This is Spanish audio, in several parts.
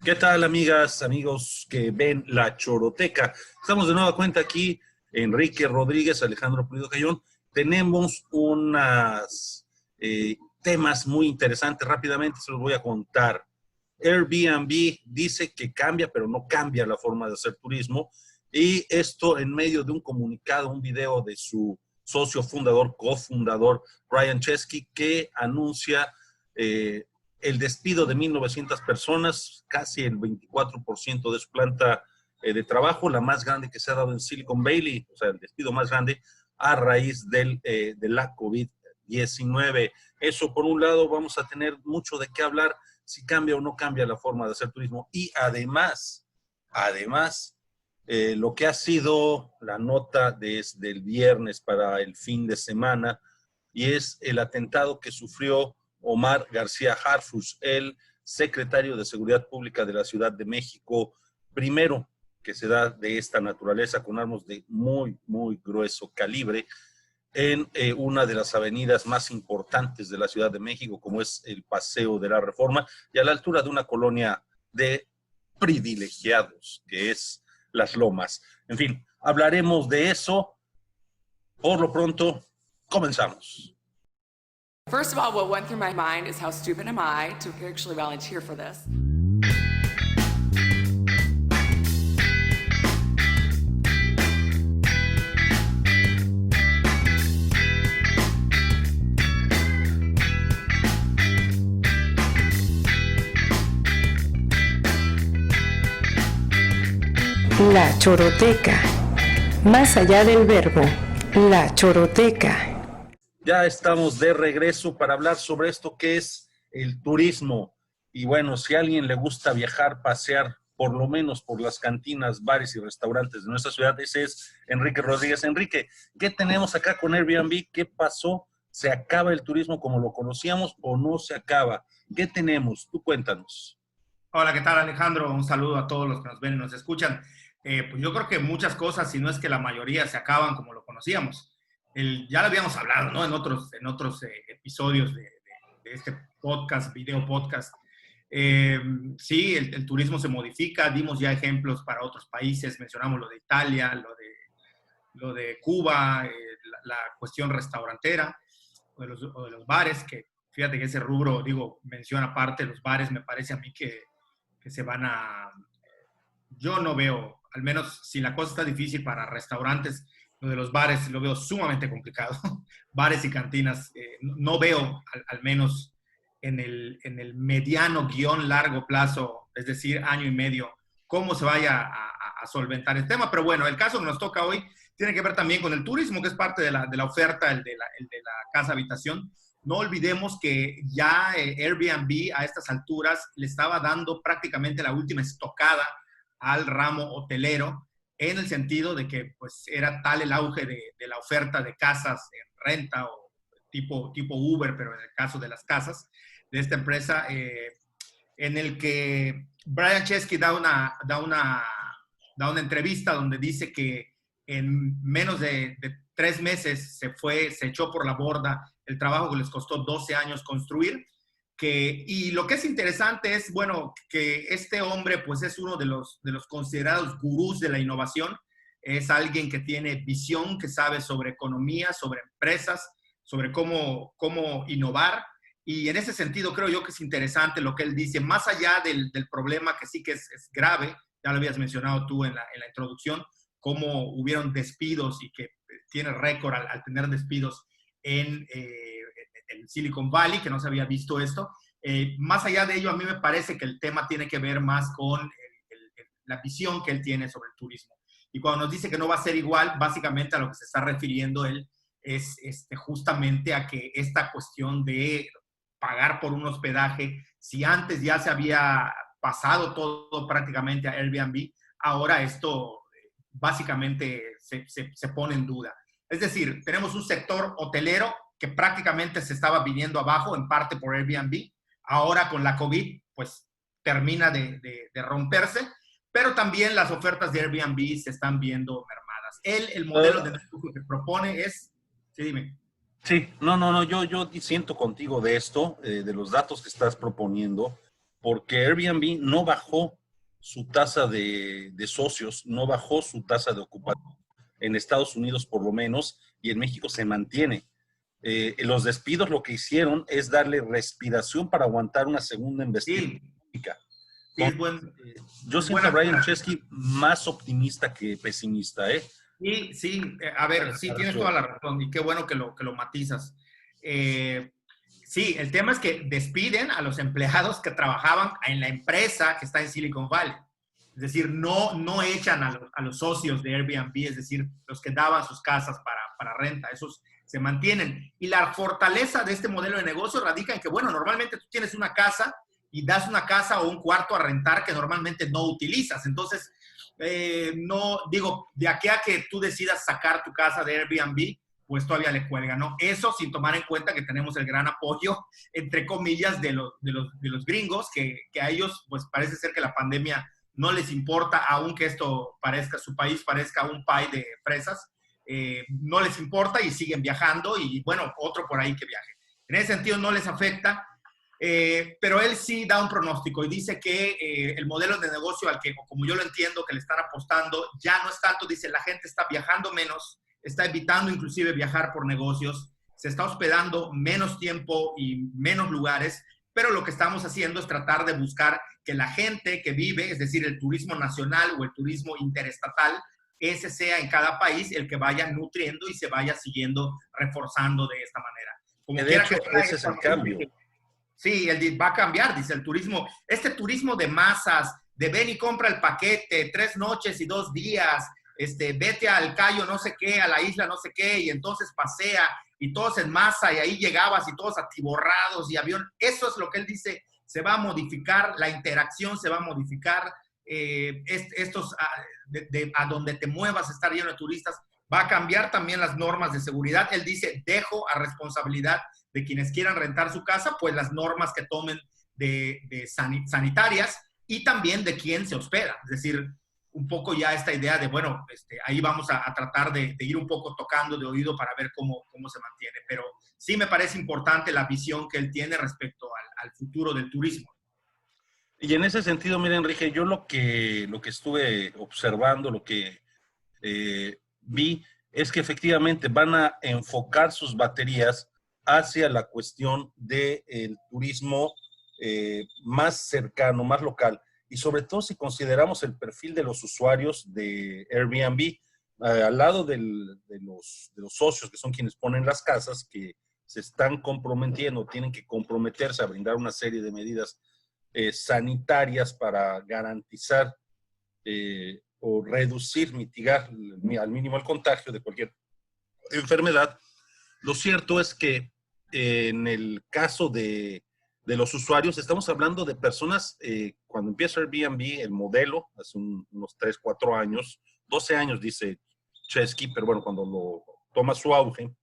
¿Qué tal, amigas, amigos que ven La Choroteca? Estamos de nueva cuenta aquí, Enrique Rodríguez, Alejandro Pulido Cayón. Tenemos unos temas muy interesantes. Rápidamente se los voy a contar. Airbnb dice que cambia, pero no cambia la forma de hacer turismo. Y esto en medio de un comunicado, un video de su socio fundador, cofundador, Brian Chesky, que anuncia el despido de 1,900 personas, casi el 24% de su planta de trabajo, la más grande que se ha dado en Silicon Valley, o sea, el despido más grande a raíz de la COVID-19. Eso, por un lado, vamos a tener mucho de qué hablar, si cambia o no cambia la forma de hacer turismo. Y además, lo que ha sido la nota desde el viernes para el fin de semana, y es el atentado que sufrió Omar García Harfuch, el secretario de Seguridad Pública de la Ciudad de México, primero que se da de esta naturaleza con armas de muy grueso calibre en una de las avenidas más importantes de la Ciudad de México, como es el Paseo de la Reforma, y a la altura de una colonia de privilegiados, que es Las Lomas. En fin, hablaremos de eso. Por lo pronto, comenzamos. First of all, what went through my mind is how stupid am I to actually volunteer for this? La Choroteca. Más allá del verbo, La Choroteca. Ya estamos de regreso para hablar sobre esto que es el turismo. Y bueno, si a alguien le gusta viajar, pasear, por lo menos por las cantinas, bares y restaurantes de nuestra ciudad, ese es Enrique Rodríguez. Enrique, ¿qué tenemos acá con Airbnb? ¿Qué pasó? ¿Se acaba el turismo como lo conocíamos o no se acaba? ¿Qué tenemos? Tú cuéntanos. Hola, ¿qué tal, Alejandro? Un saludo a todos los que nos ven y nos escuchan. Pues yo creo que muchas cosas, si no es que la mayoría, se acaban como lo conocíamos. Ya lo habíamos hablado, ¿no? En otros episodios de este podcast, video podcast. Sí, el turismo se modifica. Dimos ya ejemplos para otros países. Mencionamos lo de Italia, lo de Cuba, la cuestión restaurantera o de los bares, que fíjate que ese rubro, digo, menciona aparte los bares, me parece a mí que se van a... Yo no veo, al menos si la cosa está difícil para restaurantes, lo de los bares lo veo sumamente complicado. Bares y cantinas, no veo, al menos en el mediano guión largo plazo, es decir, año y medio, cómo se vaya a solventar el tema. Pero bueno, el caso que nos toca hoy tiene que ver también con el turismo, que es parte de la oferta, el de la casa habitación. No olvidemos que ya Airbnb a estas alturas le estaba dando prácticamente la última estocada al ramo hotelero, en el sentido de que pues era tal el auge de la oferta de casas en renta o tipo Uber, pero en el caso de las casas de esta empresa, en el que Brian Chesky da una entrevista donde dice que en menos de 3 meses se echó por la borda el trabajo que les costó 12 años construir. Y lo que es interesante es, bueno, que este hombre pues es uno de los considerados gurús de la innovación. Es alguien que tiene visión, que sabe sobre economía, sobre empresas, sobre cómo innovar. Y en ese sentido creo yo que es interesante lo que él dice, más allá del problema que sí que es grave, ya lo habías mencionado tú en la introducción, cómo hubieron despidos y que tiene récord al tener despidos en Silicon Valley, que no se había visto esto. Más allá de ello, a mí me parece que el tema tiene que ver más con la visión que él tiene sobre el turismo. Y cuando nos dice que no va a ser igual, básicamente a lo que se está refiriendo él es justamente a que esta cuestión de pagar por un hospedaje, si antes ya se había pasado todo prácticamente a Airbnb, ahora esto básicamente se pone en duda. Es decir, tenemos un sector hotelero que prácticamente se estaba viniendo abajo, en parte por Airbnb. Ahora con la COVID, pues termina de romperse, pero también las ofertas de Airbnb se están viendo mermadas. El modelo de negocio que propone es... Sí, dime. Sí, no, yo siento contigo de esto, de los datos que estás proponiendo. porque Airbnb no bajó su tasa de socios, no bajó su tasa de ocupación. En Estados Unidos por lo menos, y en México se mantiene. Los despidos lo que hicieron es darle respiración para aguantar una segunda investigación. Sí, sí, es buen, Yo es siento a buena. Brian Chesky más optimista que pesimista, ¿eh? Sí, sí, a ver, sí, tienes toda la razón y qué bueno que lo matizas. Sí, el tema es que despiden a los empleados que trabajaban en la empresa que está en Silicon Valley. Es decir, no echan a los socios de Airbnb, es decir, los que daban sus casas para renta, esos se mantienen. Y la fortaleza de este modelo de negocio radica en que, bueno, normalmente tú tienes una casa y das una casa o un cuarto a rentar que normalmente no utilizas. Entonces, no, digo, de aquí a que tú decidas sacar tu casa de Airbnb, pues todavía le cuelga, ¿no? Eso sin tomar en cuenta que tenemos el gran apoyo, entre comillas, de los gringos, que a ellos, pues parece ser que la pandemia no les importa, aunque esto parezca, su país parezca un pie de fresas, no les importa y siguen viajando y, bueno, otro por ahí que viaje. En ese sentido no les afecta, pero él sí da un pronóstico y dice que el modelo de negocio al que, como yo lo entiendo, que le están apostando, ya no es tanto, dice, la gente está viajando menos, está evitando inclusive viajar por negocios, se está hospedando menos tiempo y menos lugares, pero lo que estamos haciendo es tratar de buscar que la gente que vive, es decir, el turismo nacional o el turismo interestatal, ese sea en cada país el que vaya nutriendo y se vaya siguiendo reforzando de esta manera. Como de hecho, ese es el cambio. Sí, va a cambiar, dice el turismo. Este turismo de masas, de ven y compra el paquete, 3 noches y 2 días, vete al Cayo no sé qué, a la isla no sé qué, y entonces pasea, y todos en masa, y ahí llegabas, y todos atiborrados, y avión. Eso es lo que él dice, se va a modificar, la interacción se va a modificar, a donde te muevas, estar lleno de turistas, va a cambiar también las normas de seguridad. Él dice, dejo a responsabilidad de quienes quieran rentar su casa, pues las normas que tomen sanitarias y también de quién se hospeda. Es decir, un poco ya esta idea de, bueno, ahí vamos a tratar de ir un poco tocando de oído para ver cómo se mantiene. Pero sí me parece importante la visión que él tiene respecto al futuro del turismo. Y en ese sentido, mira, Enrique, yo lo que estuve observando, lo que vi, es que efectivamente van a enfocar sus baterías hacia la cuestión del turismo más cercano, más local. Y sobre todo si consideramos el perfil de los usuarios de Airbnb, al lado de los socios, que son quienes ponen las casas, que se están comprometiendo, tienen que comprometerse a brindar una serie de medidas sanitarias para garantizar o reducir, mitigar al mínimo el contagio de cualquier enfermedad. Lo cierto es que en el caso de los usuarios, estamos hablando de personas, cuando empieza Airbnb, el modelo, hace unos 3, 4 años, 12 años dice Chesky, pero bueno, cuando lo toma su auge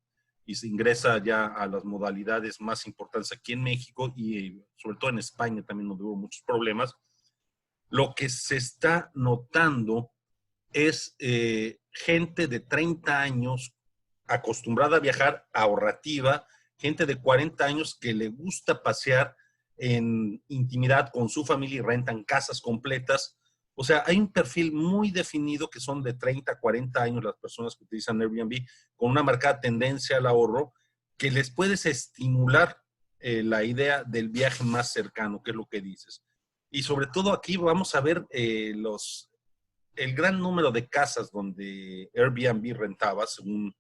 y se ingresa ya a las modalidades más importantes aquí en México y sobre todo en España también donde hubo muchos problemas, lo que se está notando es gente de 30 años acostumbrada a viajar, ahorrativa, gente de 40 años que le gusta pasear en intimidad con su familia y rentan casas completas. O sea, hay un perfil muy definido que son de 30, 40 años las personas que utilizan Airbnb con una marcada tendencia al ahorro que les puedes estimular la idea del viaje más cercano, que es lo que dices. Y sobre todo aquí vamos a ver el gran número de casas donde Airbnb rentaba, según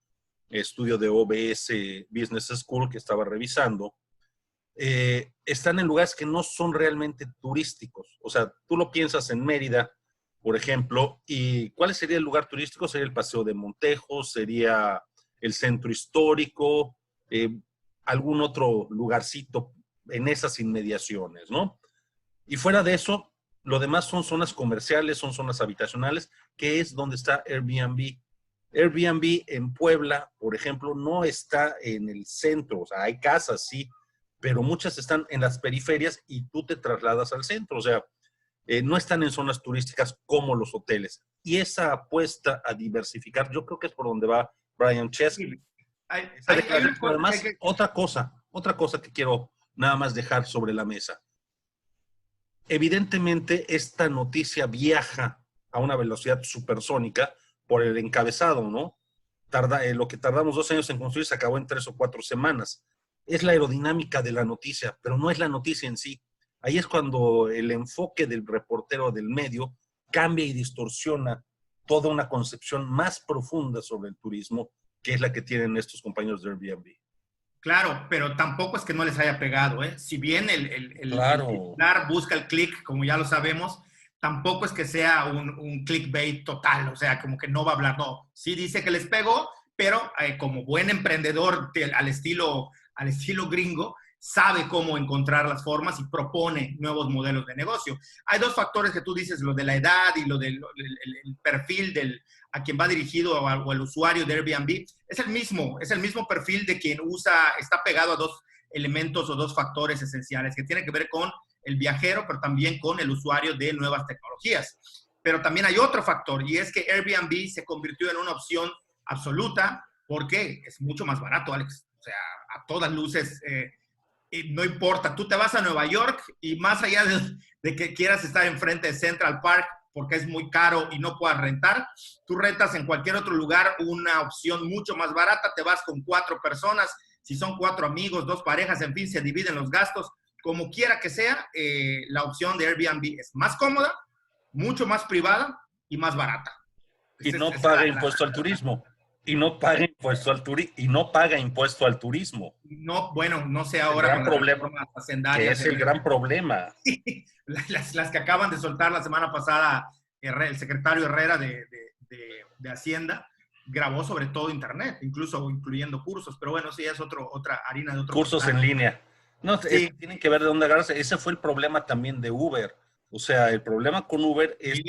estudio de OBS Business School que estaba revisando, están en lugares que no son realmente turísticos. O sea, tú lo piensas en Mérida, por ejemplo, y ¿cuál sería el lugar turístico? Sería el Paseo de Montejo, sería el centro histórico, algún otro lugarcito en esas inmediaciones, ¿no? Y fuera de eso, lo demás son zonas comerciales, son zonas habitacionales, que es donde está Airbnb. Airbnb en Puebla, por ejemplo, no está en el centro. O sea, hay casas, sí, pero muchas están en las periferias y tú te trasladas al centro. O sea, no están en zonas turísticas como los hoteles. Y esa apuesta a diversificar, yo creo que es por donde va Brian Chesky. Además, otra cosa que quiero nada más dejar sobre la mesa. evidentemente esta noticia viaja a una velocidad supersónica por el encabezado, ¿no? Lo que tardamos 2 años en construir se acabó en 3 o 4 semanas. Es la aerodinámica de la noticia, pero no es la noticia en sí. Ahí es cuando el enfoque del reportero del medio cambia y distorsiona toda una concepción más profunda sobre el turismo, que es la que tienen estos compañeros de Airbnb. Claro, pero tampoco es que no les haya pegado, ¿eh? Si bien el Claro. titular busca el click, como ya lo sabemos, tampoco es que sea un clickbait total, o sea, como que no va a hablar, no. Sí dice que les pegó, pero como buen emprendedor al estilo gringo, sabe cómo encontrar las formas y propone nuevos modelos de negocio. Hay 2 factores que tú dices, lo de la edad y lo del el perfil a quien va dirigido o al usuario de Airbnb. Es el mismo perfil de quien está pegado a 2 elementos o 2 factores esenciales que tienen que ver con el viajero, pero también con el usuario de nuevas tecnologías. Pero también hay otro factor, y es que Airbnb se convirtió en una opción absoluta porque es mucho más barato, Alex. O sea, a todas luces, no importa, tú te vas a Nueva York y más allá de que quieras estar enfrente de Central Park porque es muy caro y no puedas rentar, tú rentas en cualquier otro lugar una opción mucho más barata, te vas con 4 personas, si son 4 amigos, 2 parejas, en fin, se dividen los gastos, como quiera que sea, la opción de Airbnb es más cómoda, mucho más privada y más barata. Y no paga impuesto al turismo. Y no paga impuesto al turismo. No, bueno, no sé ahora. El gran problema, que es el gran problema. Las que acaban de soltar la semana pasada el secretario Herrera de Hacienda, grabó sobre todo Internet, incluso incluyendo cursos, pero bueno, sí, es otra harina de otro. Cursos en línea. No, sí. Tienen que ver de dónde agarrarse. Ese fue el problema también de Uber. O sea, el problema con Uber es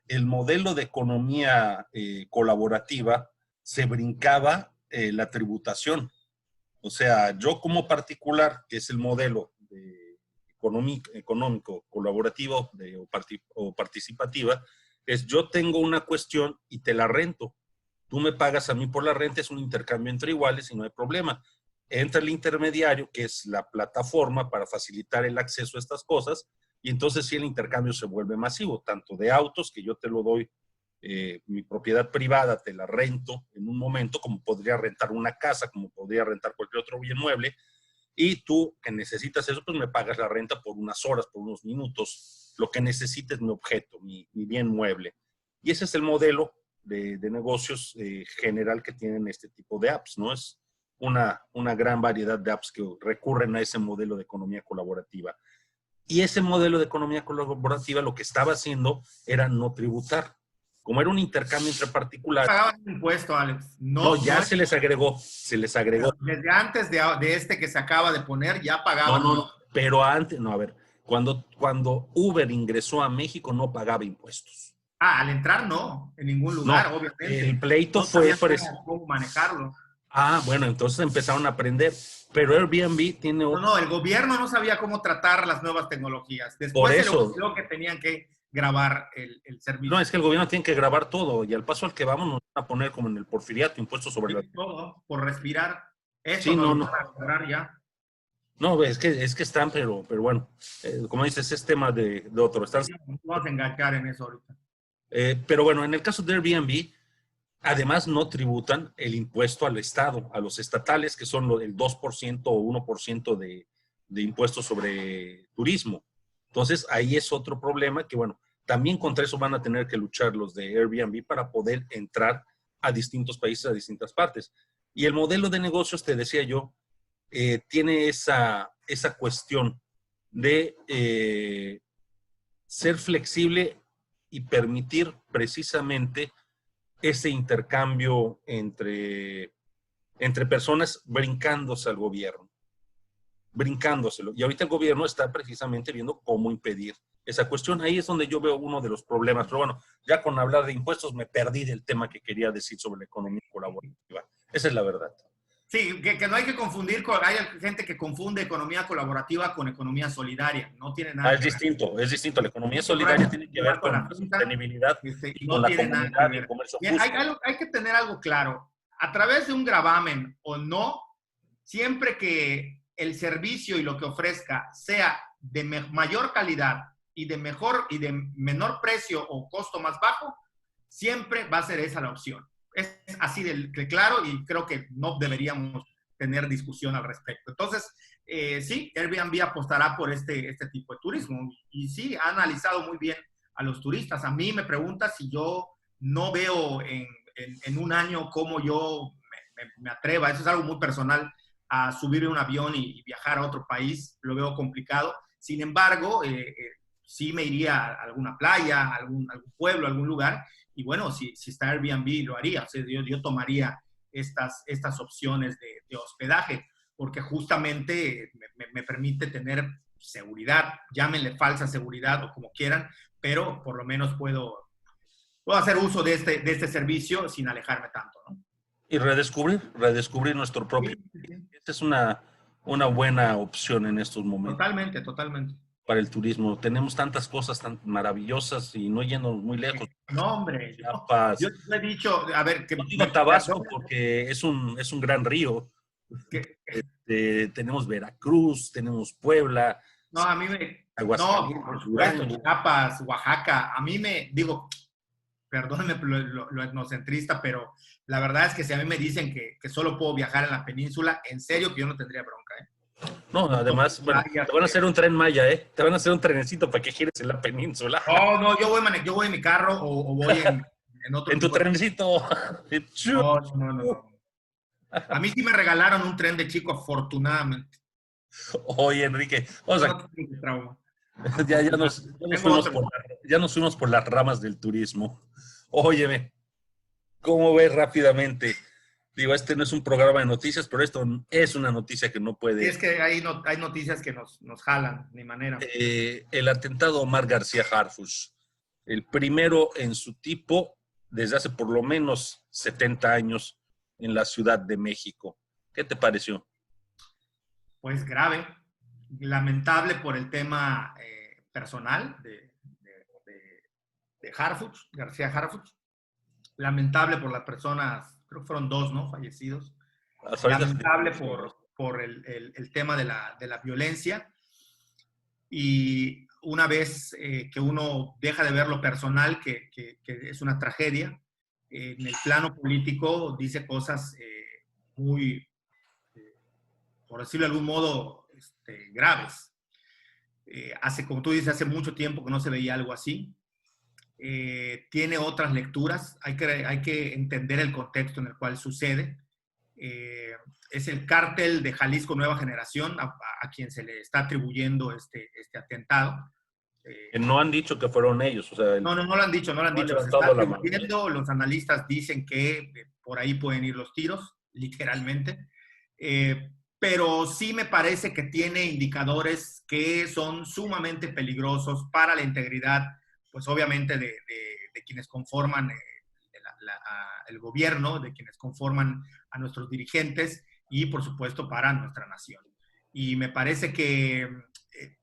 el modelo de economía colaborativa se brincaba la tributación. O sea, yo como particular, que es el modelo económico colaborativo o participativa, es yo tengo una cuestión y te la rento. Tú me pagas a mí por la renta, es un intercambio entre iguales y no hay problema. Entra el intermediario, que es la plataforma para facilitar el acceso a estas cosas, y entonces sí el intercambio se vuelve masivo, tanto de autos, que yo te lo doy, mi propiedad privada, te la rento en un momento, como podría rentar una casa, como podría rentar cualquier otro bien mueble, y tú que necesitas eso, pues me pagas la renta por unas horas, por unos minutos, lo que necesites mi objeto, mi bien mueble. Y ese es el modelo de negocios general que tienen este tipo de apps, ¿no? Es una gran variedad de apps que recurren a ese modelo de economía colaborativa. Y ese modelo de economía colaborativa lo que estaba haciendo era no tributar. Como era un intercambio entre particulares. Pagaban impuesto, Alex. No, ya se les agregó. Desde antes de este que se acaba de poner, ya pagaban. No, pero antes, no, a ver, cuando Uber ingresó a México no pagaba impuestos. Al entrar no, en ningún lugar, obviamente. El pleito no fue cómo manejarlo. Bueno, entonces empezaron a aprender. Pero Airbnb tiene... No, el gobierno no sabía cómo tratar las nuevas tecnologías. Después se le ocurrió que tenían que grabar el servicio. No, es que el gobierno tiene que grabar todo y al paso al que vamos nos van a poner como en el porfiriato, impuestos sobre la... Todo, por respirar. Eso sí, no. Van a cobrar ya. No, es que están, pero bueno, como dices, es tema de otro. Vamos a enganchar en eso ahorita. Pero bueno, en el caso de Airbnb, además no tributan el impuesto al Estado, a los estatales, que son el 2% o 1% de impuestos sobre turismo. Entonces, ahí es otro problema que, bueno, también contra eso van a tener que luchar los de Airbnb para poder entrar a distintos países, a distintas partes. Y el modelo de negocios, te decía yo, tiene esa cuestión de ser flexible y permitir precisamente ese intercambio entre personas brincándose al gobierno. Brincándoselo. Y ahorita el gobierno está precisamente viendo cómo impedir esa cuestión. Ahí es donde yo veo uno de los problemas. Pero bueno, ya con hablar de impuestos me perdí del tema que quería decir sobre la economía colaborativa. Esa es la verdad. Sí, que no hay que confundir, hay gente que confunde economía colaborativa con economía solidaria. No tiene nada que ver. Es distinto. La economía solidaria tiene que ver con la sostenibilidad y con la comunidad y el comercio justo. Hay que tener algo claro. A través de un gravamen o no, siempre que el servicio y lo que ofrezca sea de mayor calidad y de menor precio o costo más bajo, siempre va a ser esa la opción. Es así de claro y creo que no deberíamos tener discusión al respecto. Entonces, sí, Airbnb apostará por este tipo de turismo y sí, ha analizado muy bien a los turistas. A mí me pregunta si yo no veo en un año cómo yo me atreva, eso es algo muy personal, a subir un avión y viajar a otro país, lo veo complicado. Sin embargo, sí me iría a alguna playa, a algún pueblo, a algún lugar, y bueno, si está Airbnb lo haría, o sea, yo tomaría estas opciones de hospedaje, porque justamente me permite tener seguridad, llámenle falsa seguridad o como quieran, pero por lo menos puedo hacer uso de este servicio sin alejarme tanto, ¿no? Y redescubrir nuestro propio. Sí, sí. Esta es una buena opción en estos momentos Totalmente, totalmente. para el turismo. Tenemos tantas cosas tan maravillosas y no yendo muy lejos. No, hombre, Chiapas. yo he dicho, a ver, que No digo Tabasco porque es un gran río. Tenemos Veracruz, tenemos Puebla, no, a mí me, no, Aguascalientes, por supuesto, Durango. Chiapas, Oaxaca, a mí digo, perdónenme lo etnocentrista, pero la verdad es que si a mí me dicen que solo puedo viajar en la península, en serio que yo no tendría bronca, ¿eh? No, además, bueno, te van a hacer un tren Maya, ¿eh? Te van a hacer un trenecito para que gires en la península. No, yo voy en mi carro o voy en otro En tu tipo de... trenecito. No. A mí sí me regalaron un tren de chico, afortunadamente. Oye, Enrique, vamos a... No tengo trauma. ya nos fuimos por las ramas del turismo. Óyeme, ¿cómo ves rápidamente? Digo, este no es un programa de noticias, pero esto es una noticia que no puede... Sí, es que hay noticias que nos jalan, ni manera. El atentado a Omar García Harfuch, el primero en su tipo desde hace por lo menos 70 años en la Ciudad de México. ¿Qué te pareció? Pues grave, lamentable por el tema personal de Harfuch, García Harfuch. Lamentable por las personas, creo que fueron 2, ¿no? Fallecidos. Lamentable por el tema de la violencia. Y una vez que uno deja de ver lo personal, que es una tragedia, en el plano político dice cosas muy, por decirlo de algún modo, graves. Como tú dices, hace mucho tiempo que no se veía algo así. Tiene otras lecturas, hay que entender el contexto en el cual sucede. Es el cártel de Jalisco Nueva Generación a quien se le está atribuyendo este atentado. No han dicho que fueron ellos. O sea, no lo han dicho. Se está atribuyendo, los analistas dicen que por ahí pueden ir los tiros, literalmente. Pero sí me parece que tiene indicadores que son sumamente peligrosos para la integridad, pues obviamente de quienes conforman el gobierno, de quienes conforman a nuestros dirigentes y por supuesto para nuestra nación. Y me parece que,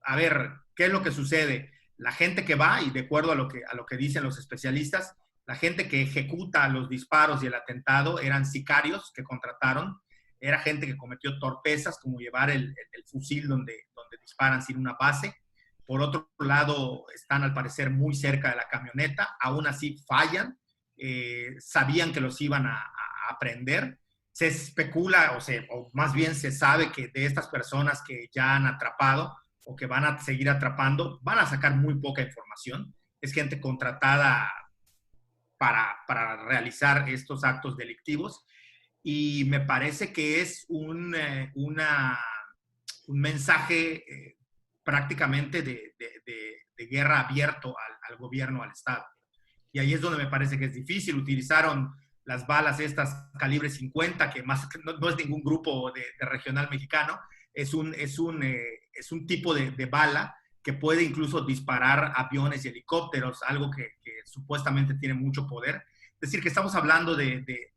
a ver, ¿qué es lo que sucede? La gente que va, y de acuerdo a lo que dicen los especialistas, la gente que ejecuta los disparos y el atentado eran sicarios que contrataron, era gente que cometió torpezas como llevar el fusil donde disparan sin una base. Por otro lado, están al parecer muy cerca de la camioneta, aún así fallan, sabían que los iban a prender. Se especula, o más bien se sabe que de estas personas que ya han atrapado o que van a seguir atrapando, van a sacar muy poca información. Es gente contratada para realizar estos actos delictivos. Y me parece que es un mensaje prácticamente de guerra abierto al gobierno, al Estado. Y ahí es donde me parece que es difícil. Utilizaron las balas estas calibre 50, que más no es ningún grupo de regional mexicano, es un tipo de bala que puede incluso disparar aviones y helicópteros, algo que supuestamente tiene mucho poder. Es decir, que estamos hablando de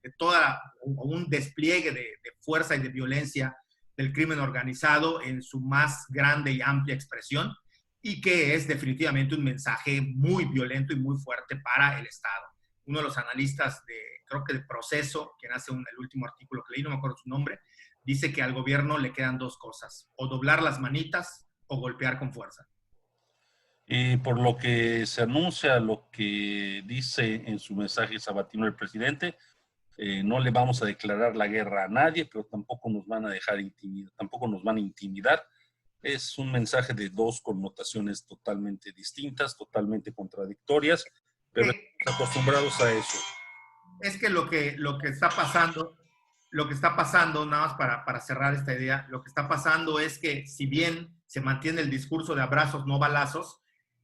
un despliegue de fuerza y de violencia del crimen organizado en su más grande y amplia expresión, y que es definitivamente un mensaje muy violento y muy fuerte para el Estado. Uno de los analistas creo que de Proceso, quien hace el último artículo que leí, no me acuerdo su nombre, dice que al gobierno le quedan 2 cosas, o doblar las manitas o golpear con fuerza. Y por lo que se anuncia, lo que dice en su mensaje sabatino el presidente, no le vamos a declarar la guerra a nadie, pero tampoco nos van a dejar intimidar, tampoco nos van a intimidar. Es un mensaje de dos connotaciones totalmente distintas, totalmente contradictorias, pero estamos acostumbrados a eso. Es que lo que está pasando, nada más para cerrar esta idea, lo que está pasando es que si bien se mantiene el discurso de abrazos, no balazos,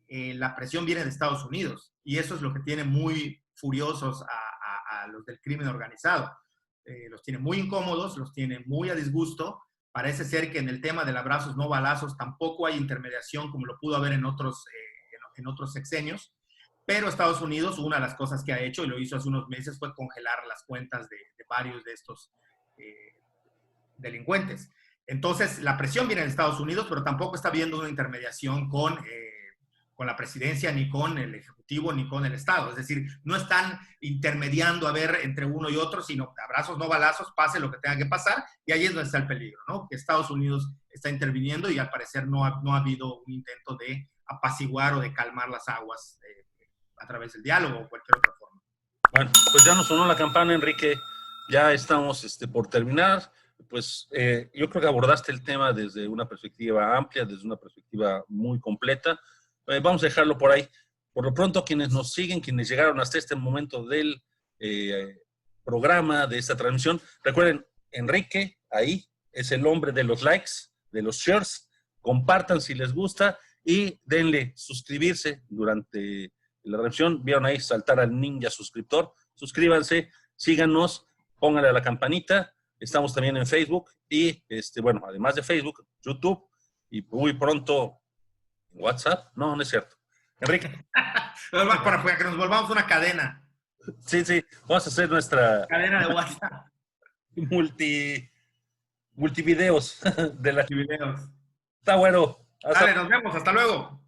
la presión viene de Estados Unidos. Y eso es lo que tiene muy furiosos a los del crimen organizado. Los tiene muy incómodos, los tiene muy a disgusto. Parece ser que en el tema del abrazos, no balazos, tampoco hay intermediación como lo pudo haber en otros sexenios. Pero Estados Unidos, una de las cosas que ha hecho, y lo hizo hace unos meses, fue congelar las cuentas de varios de estos delincuentes. Entonces, la presión viene de Estados Unidos, pero tampoco está habiendo una intermediación con la presidencia, ni con el Ejecutivo, ni con el Estado. Es decir, no están intermediando a ver entre uno y otro, sino abrazos, no balazos, pase lo que tenga que pasar, y ahí es donde está el peligro, ¿no? Que Estados Unidos está interviniendo y al parecer no ha habido un intento de apaciguar o de calmar las aguas a través del diálogo o cualquier otra forma. Bueno, pues ya nos sonó la campana, Enrique. Ya estamos por terminar. Pues yo creo que abordaste el tema desde una perspectiva amplia, desde una perspectiva muy completa. Vamos a dejarlo por ahí. Por lo pronto, quienes nos siguen, quienes llegaron hasta este momento del programa, de esta transmisión, recuerden, Enrique, ahí es el hombre de los likes, de los shares. Compartan si les gusta y denle suscribirse durante la transmisión. Vieron ahí saltar al ninja suscriptor. Suscríbanse, síganos, pónganle a la campanita. Estamos también en Facebook y, bueno, además de Facebook, YouTube y muy pronto WhatsApp. No es cierto. Enrique. Para que nos volvamos una cadena. Sí, vamos a hacer nuestra cadena de WhatsApp. Multivideos de la. Multivideos. Está bueno. Dale, nos vemos. Hasta luego.